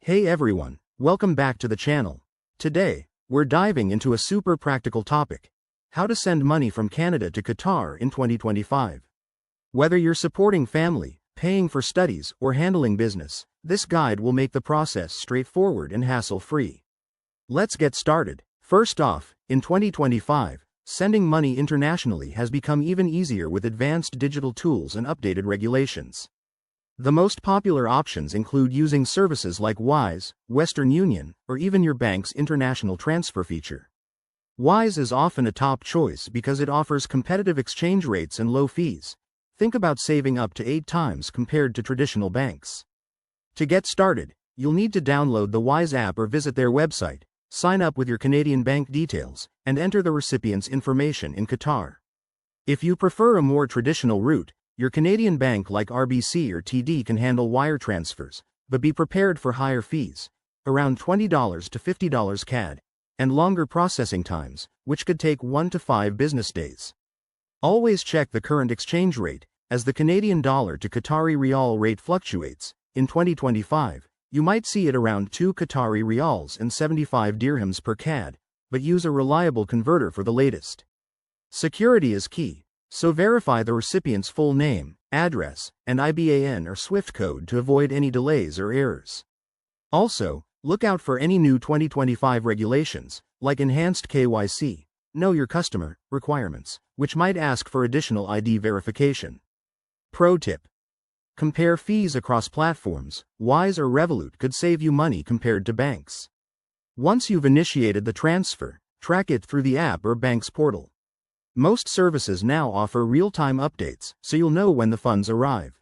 Hey everyone, welcome back to the channel. Today, we're diving into a super practical topic: how to send money from Canada to Qatar in 2025. Whether you're supporting family, paying for studies, or handling business, this guide will make the process straightforward and hassle-free. Let's get started. First off, in 2025, sending money internationally has become even easier with advanced digital tools and updated regulations. The most popular options include using services like Wise, Western Union, or even your bank's international transfer feature. Wise is often a top choice because it offers competitive exchange rates and low fees. Think about saving up to 8 times compared to traditional banks. To get started, you'll need to download the Wise app or visit their website, sign up with your Canadian bank details, and enter the recipient's information in Qatar. If you prefer a more traditional route, your Canadian bank like RBC or TD can handle wire transfers, but be prepared for higher fees, around $20 to $50 CAD, and longer processing times, which could take 1 to 5 business days. Always check the current exchange rate, as the Canadian dollar to Qatari rial rate fluctuates. In 2025, you might see it around 2 Qatari rials and 75 dirhams per CAD, but use a reliable converter for the latest. Security is key, so verify the recipient's full name, address, and IBAN or SWIFT code to avoid any delays or errors. Also, look out for any new 2025 regulations, like enhanced KYC, Know Your Customer, requirements, which might ask for additional ID verification. Pro tip: compare fees across platforms. Wise or Revolut could save you money compared to banks. Once you've initiated the transfer, track it through the app or bank's portal. Most services now offer real-time updates, so you'll know when the funds arrive.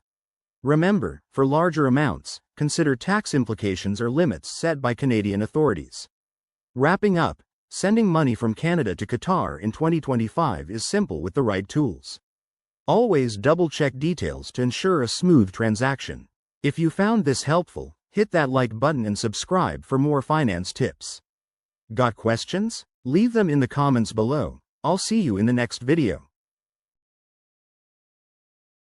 Remember, for larger amounts, consider tax implications or limits set by Canadian authorities. Wrapping up, sending money from Canada to Qatar in 2025 is simple with the right tools. Always double-check details to ensure a smooth transaction. If you found this helpful, hit that like button and subscribe for more finance tips. Got questions? Leave them in the comments below. I'll see you in the next video.